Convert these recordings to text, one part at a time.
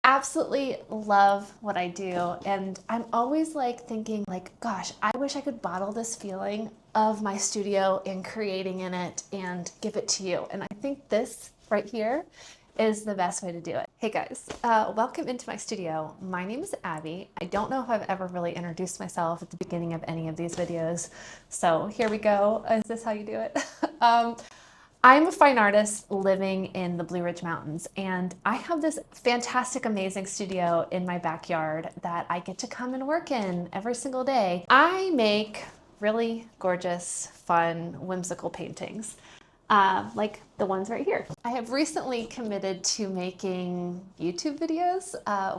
absolutely love what I do, and I'm always like thinking like, gosh, I wish I could bottle this feeling of my studio and creating in it and give it to you. And I think this right here is the best way to do it. Hey guys, welcome into my studio. My name is Abby. I don't know if I've ever really introduced myself at the beginning of any of these videos, so here we go. Is this how you do it? I'm a fine artist living in the Blue Ridge Mountains, and I have this fantastic, amazing studio in my backyard that I get to come and work in every single day. I make really gorgeous, fun, whimsical paintings, like the ones right here. I have recently committed to making YouTube videos,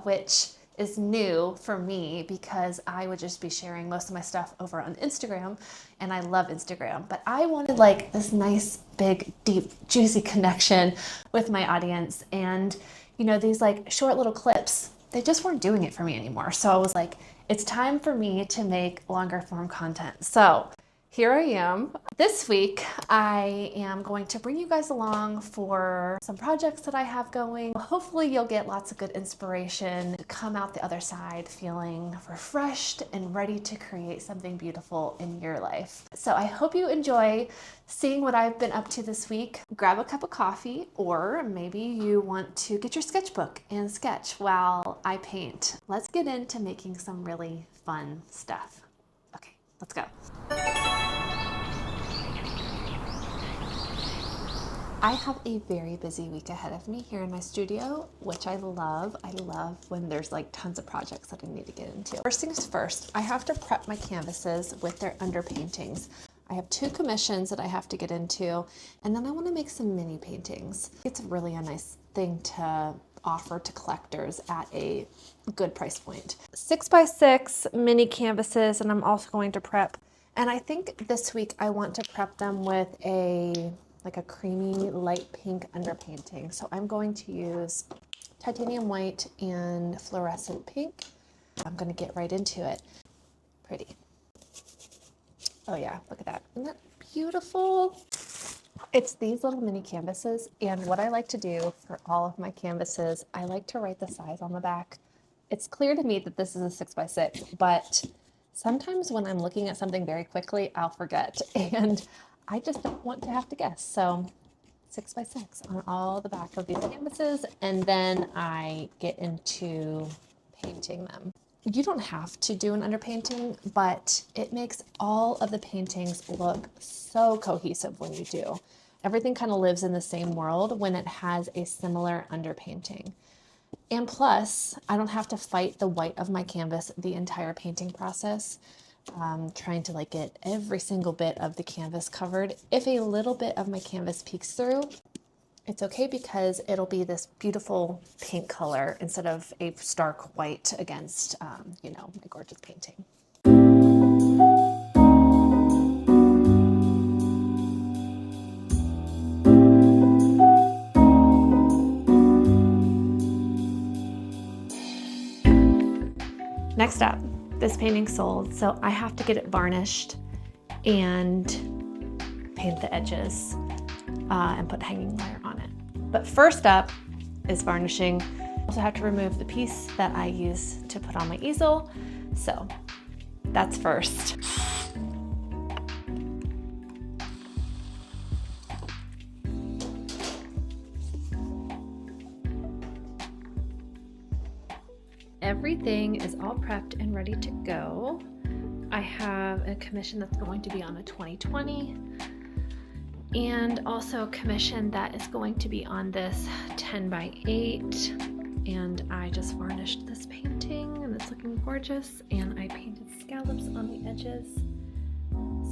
which is new for me because I would just be sharing most of my stuff over on Instagram, and I love Instagram, but I wanted like this nice, big, deep, juicy connection with my audience. And you know, these like short little clips, they just weren't doing it for me anymore. So I was like, it's time for me to make longer form content. So here I am. This week, I am going to bring you guys along for some projects that I have going. Hopefully you'll get lots of good inspiration to come out the other side feeling refreshed and ready to create something beautiful in your life. So I hope you enjoy seeing what I've been up to this week. Grab a cup of coffee, or maybe you want to get your sketchbook and sketch while I paint. Let's get into making some really fun stuff. Okay, let's go. I have a very busy week ahead of me here in my studio, which I love. I love when there's like tons of projects that I need to get into. First things first, I have to prep my canvases with their underpaintings. I have 2 commissions that I have to get into, and then I want to make some mini paintings. It's really a nice thing to offer to collectors at a good price point. 6x6 mini canvases, and I'm also going to prep. And I think this week I want to prep them with a creamy light pink underpainting. So I'm going to use titanium white and fluorescent pink. I'm going to get right into it. Pretty. Oh yeah, look at that. Isn't that beautiful? It's these little mini canvases, and what I like to do for all of my canvases, I like to write the size on the back. It's clear to me that this is a 6x6, but sometimes when I'm looking at something very quickly, I'll forget, and I just don't want to have to guess. So 6x6 on all the back of these canvases, and then I get into painting them. You don't have to do an underpainting, but it makes all of the paintings look so cohesive when you do. Everything kind of lives in the same world when it has a similar underpainting. And plus, I don't have to fight the white of my canvas the entire painting process, trying to like get every single bit of the canvas covered. If a little bit of my canvas peeks through, it's okay because it'll be this beautiful pink color instead of a stark white against, you know, my gorgeous painting. Next up, this painting sold, so I have to get it varnished and paint the edges and put hanging wire on it. But first up is varnishing. I also have to remove the piece that I use to put on my easel, so that's first. Everything is all prepped and ready to go. I have a commission that's going to be on a 2020, and also a commission that is going to be on this 10x8. And I just varnished this painting and it's looking gorgeous, and I painted scallops on the edges.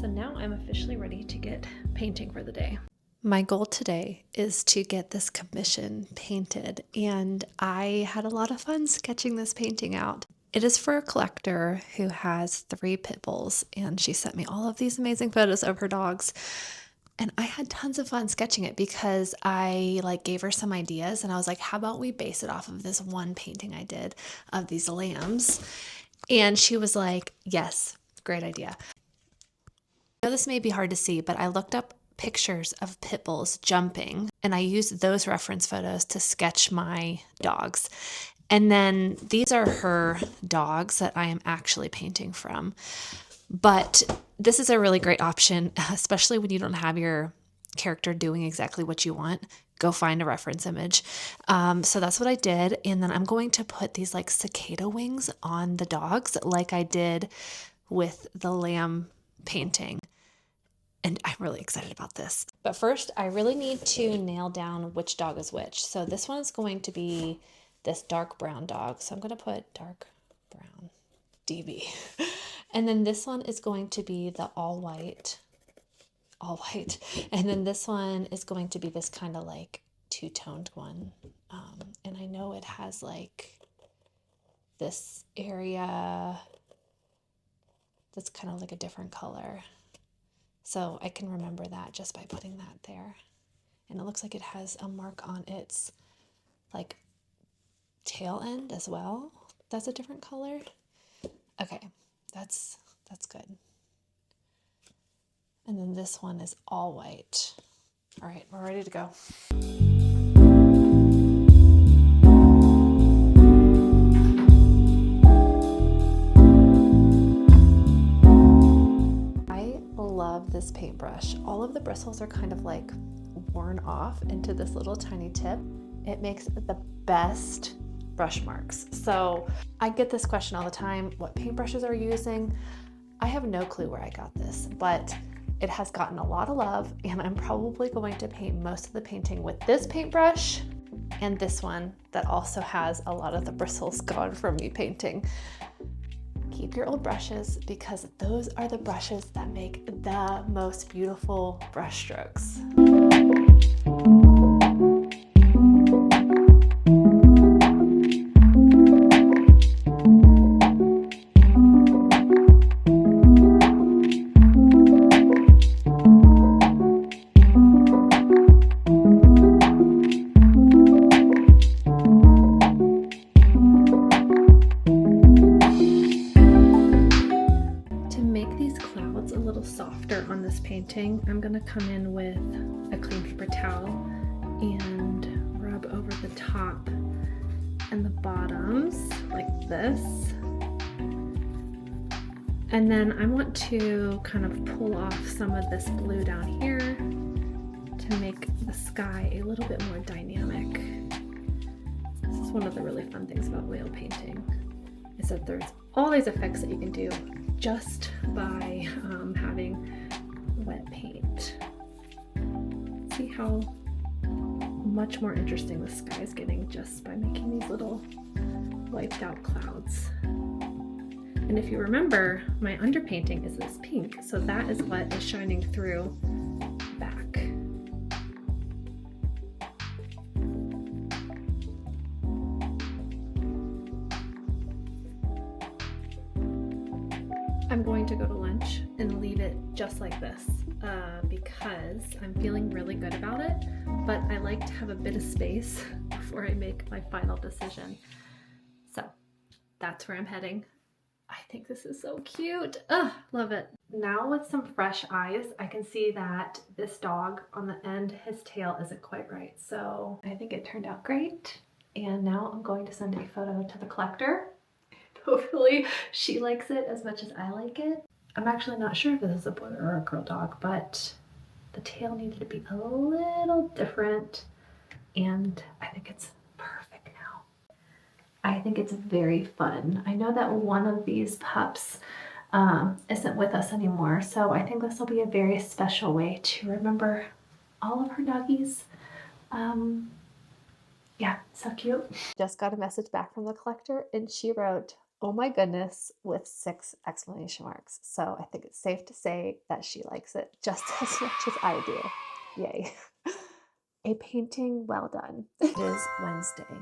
So now I'm officially ready to get painting for the day. My goal today is to get this commission painted, and I had a lot of fun sketching this painting out. It is for a collector who has 3 pit bulls, and she sent me all of these amazing photos of her dogs. And I had tons of fun sketching it because I gave her some ideas, and I was like, how about we base it off of this one painting I did of these lambs? And she was like, yes, great idea. I know this may be hard to see, but I looked up pictures of pit bulls jumping, and I used those reference photos to sketch my dogs. And then these are her dogs that I am actually painting from. But this is a really great option, especially when you don't have your character doing exactly what you want. Go find a reference image. So that's what I did. And then I'm going to put these like cicada wings on the dogs like I did with the lamb painting. And I'm really excited about this. But first, I really need to nail down which dog is which. So this one is going to be this dark brown dog. So I'm going to put dark brown DB. And then this one is going to be the all white. And then this one is going to be this kind of like two-toned one. And I know it has like this area that's kind of like a different color. So I can remember that just by putting that there. And it looks like it has a mark on its like tail end as well. That's a different color. Okay, that's good. And then this one is all white. All right, we're ready to go. I love this paintbrush. All of the bristles are kind of like worn off into this little tiny tip. It makes the best brush marks. So I get this question all the time, what paintbrushes are you using? I have no clue where I got this, but it has gotten a lot of love, and I'm probably going to paint most of the painting with this paintbrush and this one that also has a lot of the bristles gone from me painting. Keep your old brushes because those are the brushes that make the most beautiful brush strokes. Softer on this painting, I'm going to come in with a clean paper towel and rub over the top and the bottoms like this. And then I want to kind of pull off some of this blue down here to make the sky a little bit more dynamic. This is one of the really fun things about oil painting, is that there's all these effects that you can do just by having wet paint. See how much more interesting the sky is getting just by making these little wiped out clouds. And if you remember, my underpainting is this pink, so that is what is shining through back. I'm going to go to lunch and leave it just like this because I'm feeling really good about it, but I like to have a bit of space before I make my final decision. So that's where I'm heading. I think this is so cute. Love it. Now with some fresh eyes, I can see that this dog on the end, his tail isn't quite right. So I think it turned out great. And now I'm going to send a photo to the collector. Hopefully she likes it as much as I like it. I'm actually not sure if this is a boy or a girl dog, but the tail needed to be a little different, and I think it's perfect now. I think it's very fun. I know that one of these pups isn't with us anymore, so I think this will be a very special way to remember all of her doggies. Yeah, so cute. Just got a message back from the collector, and she wrote, "Oh my goodness," with 6 exclamation marks. So I think it's safe to say that she likes it just as much as I do. Yay. A painting well done. It is Wednesday,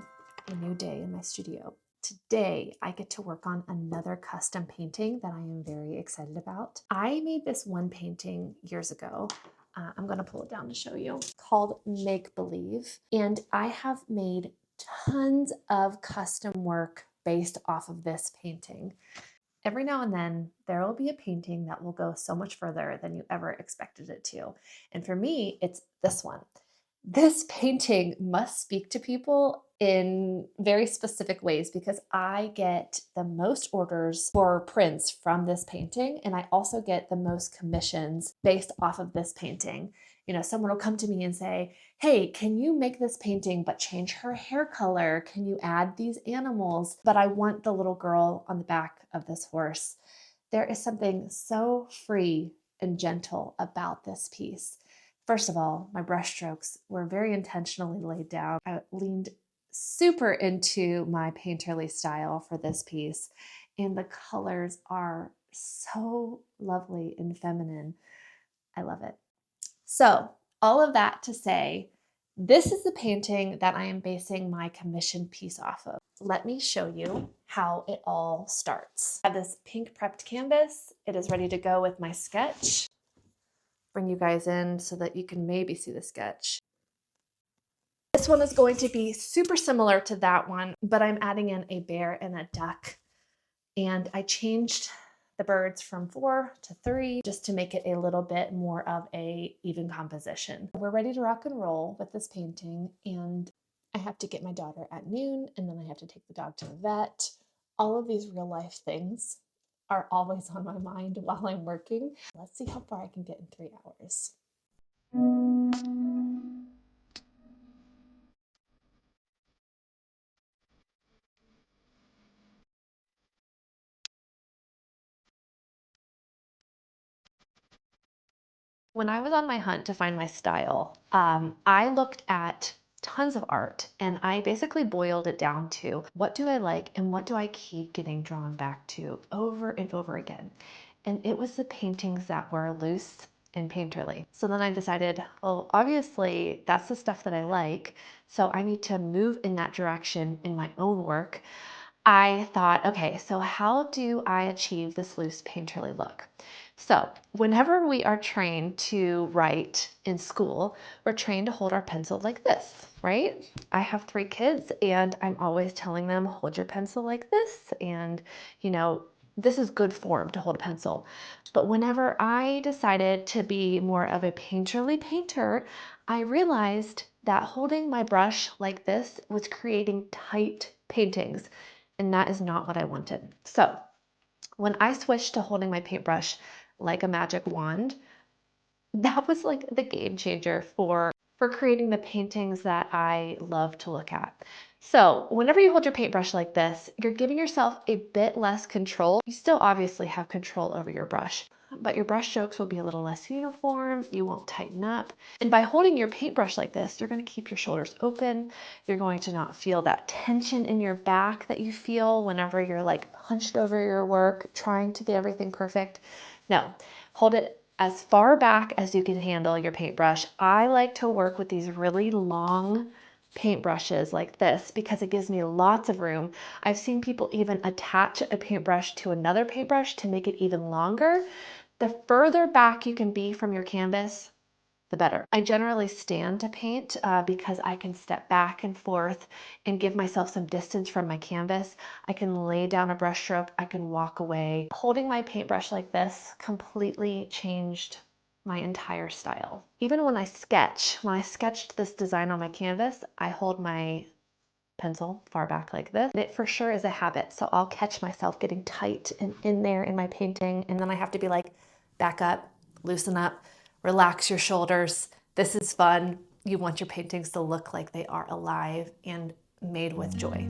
a new day in my studio. Today, I get to work on another custom painting that I am very excited about. I made this one painting years ago. I'm going to pull it down to show you, called Make Believe. And I have made tons of custom work based off of this painting. Every now and then, there will be a painting that will go so much further than you ever expected it to. And for me, it's this one. This painting must speak to people in very specific ways because I get the most orders for prints from this painting, and I also get the most commissions based off of this painting. You know, someone will come to me and say, hey, can you make this painting but change her hair color? Can you add these animals? But I want the little girl on the back of this horse. There is something so free and gentle about this piece. First of all, my brush strokes were very intentionally laid down. I leaned super into my painterly style for this piece, and the colors are so lovely and feminine. I love it. So all of that to say, this is the painting that I am basing my commission piece off of. Let me show you how it all starts. I have this pink prepped canvas. It is ready to go with my sketch. Bring you guys in so that you can maybe see the sketch. This one is going to be super similar to that one, but I'm adding in a bear and a duck. And I changed the birds from 4 to 3 just to make it a little bit more of a even composition. We're ready to rock and roll with this painting, and I have to get my daughter at noon, and then I have to take the dog to the vet. All of these real life things are always on my mind while I'm working. Let's see how far I can get in 3 hours. When I was on my hunt to find my style, I looked at tons of art and I basically boiled it down to what do I like and what do I keep getting drawn back to over and over again. And it was the paintings that were loose and painterly. So then I decided, well, obviously that's the stuff that I like, so I need to move in that direction in my own work. I thought, okay, so how do I achieve this loose painterly look? So whenever we are trained to write in school, we're trained to hold our pencil like this, right? I have 3 kids and I'm always telling them, hold your pencil like this. And, you know, this is good form to hold a pencil. But whenever I decided to be more of a painterly painter, I realized that holding my brush like this was creating tight paintings. And that is not what I wanted. So when I switched to holding my paintbrush like a magic wand, that was like the game changer for creating the paintings that I love to look at. So whenever you hold your paintbrush like this, you're giving yourself a bit less control. You still obviously have control over your brush, but your brush strokes will be a little less uniform. You won't tighten up. And by holding your paintbrush like this, you're going to keep your shoulders open. You're going to not feel that tension in your back that you feel whenever you're like hunched over your work, trying to get everything perfect. No, hold it as far back as you can handle your paintbrush. I like to work with these really long paintbrushes like this because it gives me lots of room. I've seen people even attach a paintbrush to another paintbrush to make it even longer. The further back you can be from your canvas, the better. I generally stand to paint because I can step back and forth and give myself some distance from my canvas. I can lay down a brush stroke, I can walk away. Holding my paintbrush like this completely changed my entire style. Even when I sketched this design on my canvas, I hold my pencil far back like this. It for sure is a habit, so I'll catch myself getting tight and in there in my painting, and then I have to be like, back up, loosen up, relax your shoulders. This is fun. You want your paintings to look like they are alive and made with joy.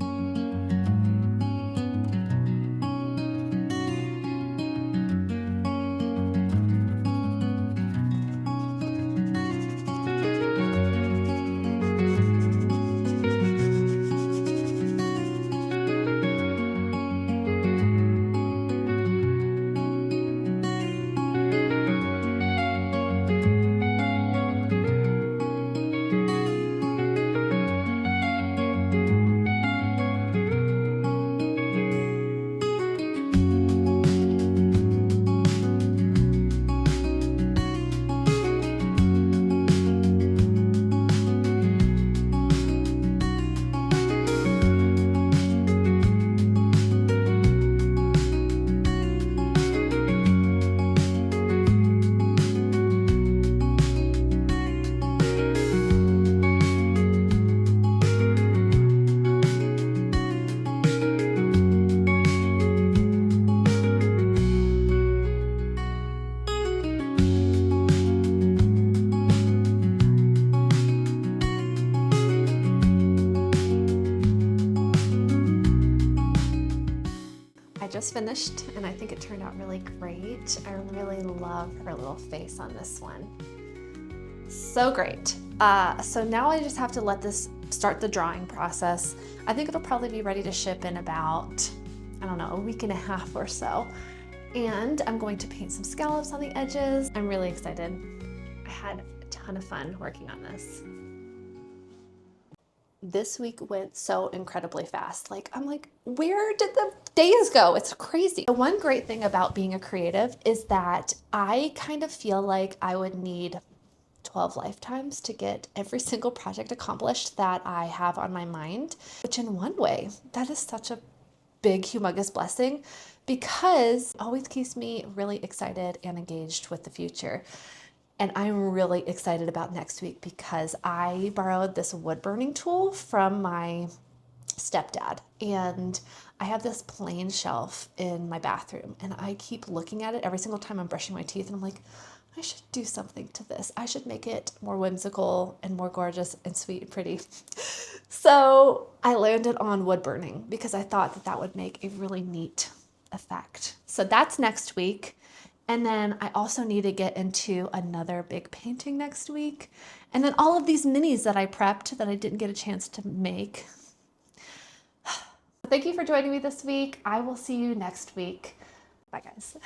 just finished and I think it turned out really great. I really love her little face on this one. So great. So now I just have to let this start the drawing process. I think it'll probably be ready to ship in about, I don't know, a week and a half or so. And I'm going to paint some scallops on the edges. I'm really excited. I had a ton of fun working on this. This week went so incredibly fast. I'm like, where did the days go? It's crazy. The one great thing about being a creative is that I kind of feel like I would need 12 lifetimes to get every single project accomplished that I have on my mind, which in one way, that is such a big, humongous blessing because it always keeps me really excited and engaged with the future. And I'm really excited about next week because I borrowed this wood burning tool from my stepdad. And I have this plain shelf in my bathroom and I keep looking at it every single time I'm brushing my teeth and I'm like, I should do something to this. I should make it more whimsical and more gorgeous and sweet and pretty. So I landed on wood burning because I thought that that would make a really neat effect. So that's next week. And then I also need to get into another big painting next week. And then all of these minis that I prepped that I didn't get a chance to make. Thank you for joining me this week. I will see you next week. Bye, guys.